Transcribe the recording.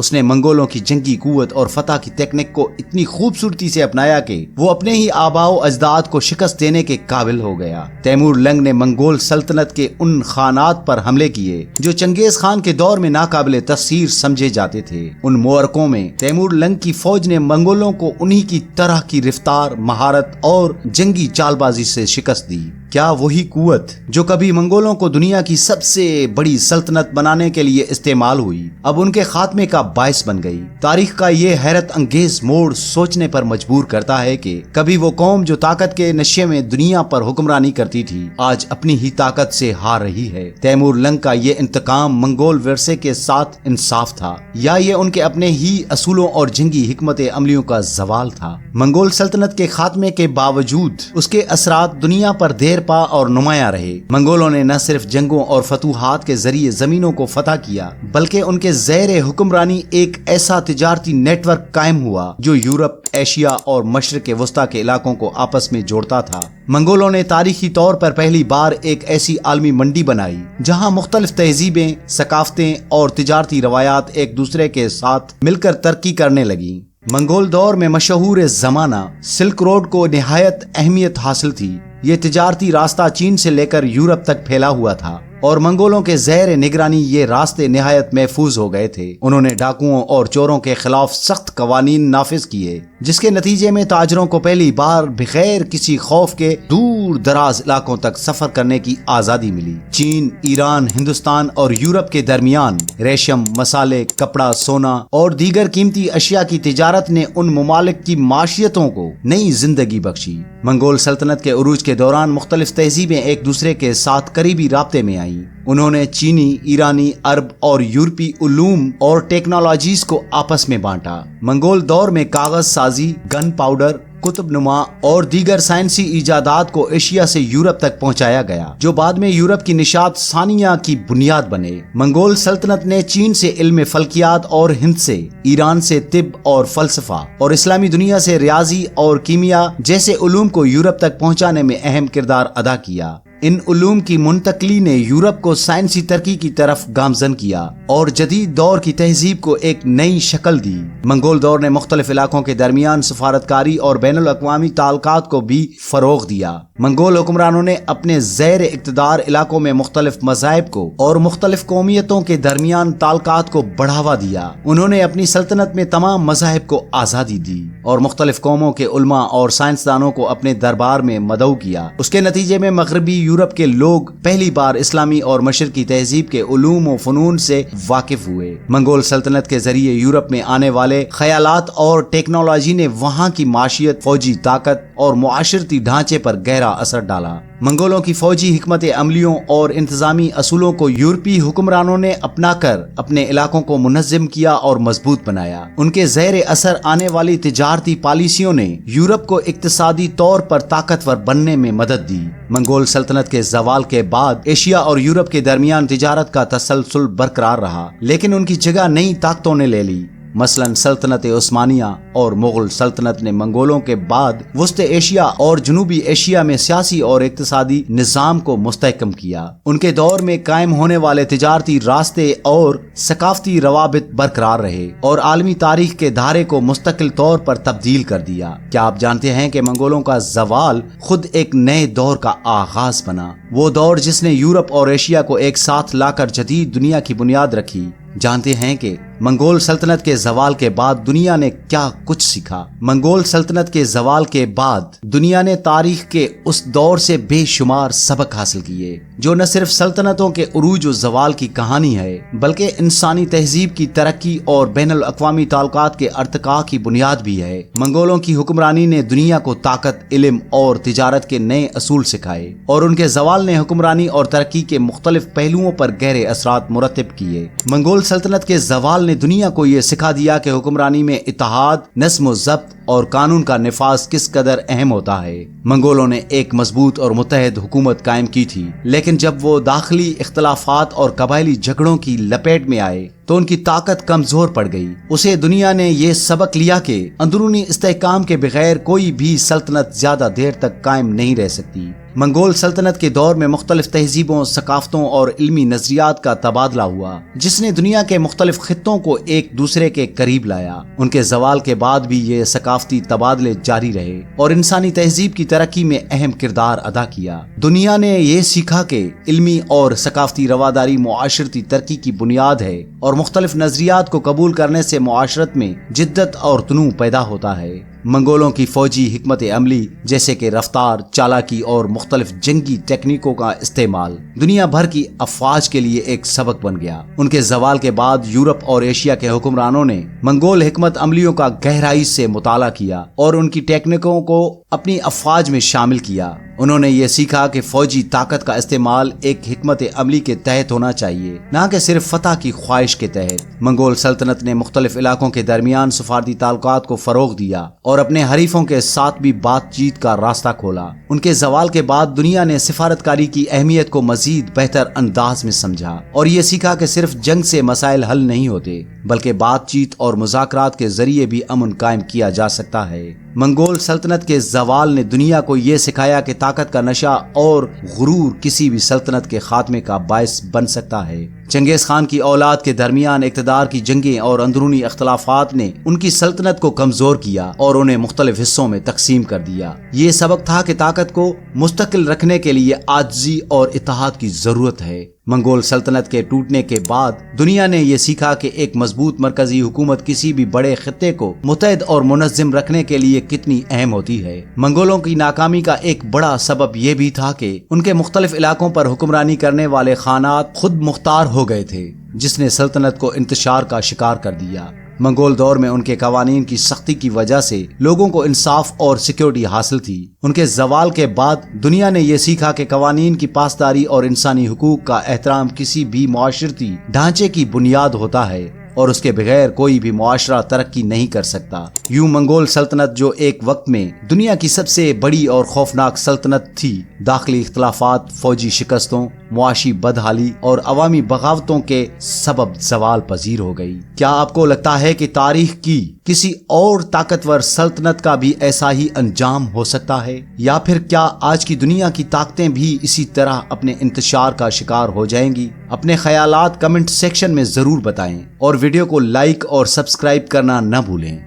اس نے منگولوں کی جنگی قوت اور فتح کی ٹیکنک کو اتنی خوبصورتی سے اپنایا کہ وہ اپنے ہی آباء و اجداد کو شکست دینے کے قابل ہو گیا۔ تیمور لنگ نے منگول سلطنت کے ان خانات پر حملے کیے جو چنگیز خان کے دور میں ناقابل تفسیر سمجھے جاتے تھے۔ ان معرکوں میں تیمور لنگ کی فوج نے منگولوں کو انہی کی طرح کی رفتار، مہارت اور جنگی چال بازی سے شکست دی۔ کیا وہی قوت جو کبھی منگولوں کو دنیا کی سب سے بڑی سلطنت بنانے کے لیے استعمال ہوئی، اب ان کے خاتمے کا باعث بن گئی؟ تاریخ کا یہ حیرت انگیز موڑ سوچنے پر مجبور کرتا ہے کہ کبھی وہ قوم جو طاقت کے نشے میں دنیا پر حکمرانی کرتی تھی، آج اپنی ہی طاقت سے ہار رہی ہے۔ تیمور لنگ کا یہ انتقام منگول ورثے کے ساتھ انصاف تھا، یا یہ ان کے اپنے ہی اصولوں اور جنگی حکمت عملیوں کا زوال تھا؟ منگول سلطنت کے خاتمے کے باوجود اس کے اثرات دنیا پر دیر پا اور نمایاں رہے۔ منگولوں نے نہ صرف جنگوں اور فتوحات کے ذریعے زمینوں کو فتح کیا، بلکہ ان کے زیر حکمرانی ایک ایسا تجارتی نیٹ ورک قائم ہوا جو یورپ، ایشیا اور مشرق وسطیٰ کے علاقوں کو آپس میں جوڑتا تھا۔ منگولوں نے تاریخی طور پر پہلی بار ایک ایسی عالمی منڈی بنائی جہاں مختلف تہذیبیں، ثقافتیں اور تجارتی روایات ایک دوسرے کے ساتھ مل کر ترقی کرنے لگیں۔ منگول دور میں مشہور زمانہ سلک روڈ کو نہایت اہمیت حاصل تھی۔ یہ تجارتی راستہ چین سے لے کر یورپ تک پھیلا ہوا تھا اور منگولوں کے زیر نگرانی یہ راستے نہایت محفوظ ہو گئے تھے۔ انہوں نے ڈاکوؤں اور چوروں کے خلاف سخت قوانین نافذ کیے، جس کے نتیجے میں تاجروں کو پہلی بار بغیر کسی خوف کے دور دراز علاقوں تک سفر کرنے کی آزادی ملی۔ چین، ایران، ہندوستان اور یورپ کے درمیان ریشم، مسالے، کپڑا، سونا اور دیگر قیمتی اشیاء کی تجارت نے ان ممالک کی معیشتوں کو نئی زندگی بخشی۔ منگول سلطنت کے عروج کے دوران مختلف تہذیبیں ایک دوسرے کے ساتھ قریبی رابطے میں آئیں۔ انہوں نے چینی، ایرانی، عرب اور یورپی علوم اور ٹیکنالوجیز کو آپس میں بانٹا۔ منگول دور میں کاغذ سازی، گن پاؤڈر، قطب نما اور دیگر سائنسی ایجادات کو ایشیا سے یورپ تک پہنچایا گیا، جو بعد میں یورپ کی نشاط ثانیہ کی بنیاد بنے۔ منگول سلطنت نے چین سے علم فلکیات اور ہند سے، ایران سے طب اور فلسفہ اور اسلامی دنیا سے ریاضی اور کیمیا جیسے علوم کو یورپ تک پہنچانے میں اہم کردار ادا کیا۔ ان علوم کی منتقلی نے یورپ کو سائنسی ترقی کی طرف گامزن کیا اور جدید دور کی تہذیب کو ایک نئی شکل دی۔ منگول دور نے مختلف علاقوں کے درمیان سفارتکاری اور بین الاقوامی تعلقات کو بھی فروغ دیا۔ منگول حکمرانوں نے اپنے زیر اقتدار علاقوں میں مختلف مذاہب کو اور مختلف قومیتوں کے درمیان تعلقات کو بڑھاوا دیا۔ انہوں نے اپنی سلطنت میں تمام مذاہب کو آزادی دی اور مختلف قوموں کے علماء اور سائنسدانوں کو اپنے دربار میں مدعو کیا۔ اس کے نتیجے میں مغربی یورپ کے لوگ پہلی بار اسلامی اور مشرقی تہذیب کے علوم و فنون سے واقف ہوئے۔ منگول سلطنت کے ذریعے یورپ میں آنے والے خیالات اور ٹیکنالوجی نے وہاں کی معیشت، فوجی طاقت اور معاشرتی ڈھانچے پر گہرا اثر ڈالا۔ منگولوں کی فوجی حکمت عملیوں اور انتظامی اصولوں کو یورپی حکمرانوں نے اپنا کر اپنے علاقوں کو منظم کیا اور مضبوط بنایا۔ ان کے زیر اثر آنے والی تجارتی پالیسیوں نے یورپ کو اقتصادی طور پر طاقتور بننے میں مدد دی۔ منگول سلطنت کے زوال کے بعد ایشیا اور یورپ کے درمیان تجارت کا تسلسل برقرار رہا، لیکن ان کی جگہ نئی طاقتوں نے لے لی۔ مثلاً سلطنت عثمانیہ اور مغل سلطنت نے منگولوں کے بعد وسط ایشیا اور جنوبی ایشیا میں سیاسی اور اقتصادی نظام کو مستحکم کیا۔ ان کے دور میں قائم ہونے والے تجارتی راستے اور ثقافتی روابط برقرار رہے اور عالمی تاریخ کے دھارے کو مستقل طور پر تبدیل کر دیا۔ کیا آپ جانتے ہیں کہ منگولوں کا زوال خود ایک نئے دور کا آغاز بنا؟ وہ دور جس نے یورپ اور ایشیا کو ایک ساتھ لا کر جدید دنیا کی بنیاد رکھی۔ جانتے ہیں کہ منگول سلطنت کے زوال کے بعد دنیا نے کیا کچھ سیکھا؟ منگول سلطنت کے زوال کے بعد دنیا نے تاریخ کے اس دور سے بے شمار سبق حاصل کیے، جو نہ صرف سلطنتوں کے عروج و زوال کی کہانی ہے، بلکہ انسانی تہذیب کی ترقی اور بین الاقوامی تعلقات کے ارتقاء کی بنیاد بھی ہے۔ منگولوں کی حکمرانی نے دنیا کو طاقت، علم اور تجارت کے نئے اصول سکھائے، اور ان کے زوال نے حکمرانی اور ترقی کے مختلف پہلوؤں پر گہرے اثرات مرتب کیے۔ منگول سلطنت کے زوال نے دنیا کو یہ سکھا دیا کہ حکمرانی میں اتحاد، نظم و ضبط اور قانون کا نفاذ کس قدر اہم ہوتا ہے۔ منگولوں نے ایک مضبوط اور متحد حکومت قائم کی تھی، لیکن جب وہ داخلی اختلافات اور قبائلی جھگڑوں کی لپیٹ میں آئے تو ان کی طاقت کمزور پڑ گئی۔ اسے دنیا نے یہ سبق لیا کہ اندرونی استحکام کے بغیر کوئی بھی سلطنت زیادہ دیر تک قائم نہیں رہ سکتی۔ منگول سلطنت کے دور میں مختلف تہذیبوں، ثقافتوں اور علمی نظریات کا تبادلہ ہوا، جس نے دنیا کے مختلف خطوں کو ایک دوسرے کے قریب لایا۔ ان کے زوال کے بعد بھی یہ ثقافتی تبادلے جاری رہے اور انسانی تہذیب کی ترقی میں اہم کردار ادا کیا۔ دنیا نے یہ سیکھا کہ علمی اور ثقافتی رواداری معاشرتی ترقی کی بنیاد ہے اور مختلف نظریات کو قبول کرنے سے معاشرت میں جدت اور تنوع پیدا ہوتا ہے۔ منگولوں کی فوجی حکمت عملی جیسے کہ رفتار، چالاکی اور مختلف جنگی ٹیکنیکوں کا استعمال دنیا بھر کی افواج کے لیے ایک سبق بن گیا۔ ان کے زوال کے بعد یورپ اور ایشیا کے حکمرانوں نے منگول حکمت عملیوں کا گہرائی سے مطالعہ کیا اور ان کی ٹیکنیکوں کو اپنی افواج میں شامل کیا۔ انہوں نے یہ سیکھا کہ فوجی طاقت کا استعمال ایک حکمت عملی کے تحت ہونا چاہیے، نہ کہ صرف فتح کی خواہش کے تحت۔ منگول سلطنت نے مختلف علاقوں کے درمیان سفارتی تعلقات کو فروغ دیا اور اپنے حریفوں کے ساتھ بھی بات چیت کا راستہ کھولا۔ ان کے زوال کے بعد دنیا نے سفارتکاری کی اہمیت کو مزید بہتر انداز میں سمجھا اور یہ سیکھا کہ صرف جنگ سے مسائل حل نہیں ہوتے، بلکہ بات چیت اور مذاکرات کے ذریعے بھی امن قائم کیا جا سکتا ہے۔ منگول سلطنت کے زوال نے دنیا کو یہ سکھایا کہ طاقت کا نشہ اور غرور کسی بھی سلطنت کے خاتمے کا باعث بن سکتا ہے۔ چنگیز خان کی اولاد کے درمیان اقتدار کی جنگیں اور اندرونی اختلافات نے ان کی سلطنت کو کمزور کیا اور انہیں مختلف حصوں میں تقسیم کر دیا۔ یہ سبق تھا کہ طاقت کو مستقل رکھنے کے لیے عاجزی اور اتحاد کی ضرورت ہے۔ منگول سلطنت کے ٹوٹنے کے بعد دنیا نے یہ سیکھا کہ ایک مضبوط مرکزی حکومت کسی بھی بڑے خطے کو متحد اور منظم رکھنے کے لیے کتنی اہم ہوتی ہے۔ منگولوں کی ناکامی کا ایک بڑا سبب یہ بھی تھا کہ ان کے مختلف علاقوں پر حکمرانی کرنے والے خانات خود مختار ہو گئے تھے، جس نے سلطنت کو انتشار کا شکار کر دیا۔ منگول دور میں ان کے قوانین کی سختی کی وجہ سے لوگوں کو انصاف اور سیکیورٹی حاصل تھی۔ ان کے زوال کے بعد دنیا نے یہ سیکھا کہ قوانین کی پاسداری اور انسانی حقوق کا احترام کسی بھی معاشرتی ڈھانچے کی بنیاد ہوتا ہے اور اس کے بغیر کوئی بھی معاشرہ ترقی نہیں کر سکتا۔ یوں منگول سلطنت جو ایک وقت میں دنیا کی سب سے بڑی اور خوفناک سلطنت تھی، داخلی اختلافات، فوجی شکستوں، معاشی بدحالی اور عوامی بغاوتوں کے سبب زوال پذیر ہو گئی۔ کیا آپ کو لگتا ہے کہ تاریخ کی کسی اور طاقتور سلطنت کا بھی ایسا ہی انجام ہو سکتا ہے، یا پھر کیا آج کی دنیا کی طاقتیں بھی اسی طرح اپنے انتشار کا شکار ہو جائیں گی؟ اپنے خیالات کمنٹ سیکشن میں ضرور بتائیں اور ویڈیو کو لائک اور سبسکرائب کرنا نہ بھولیں۔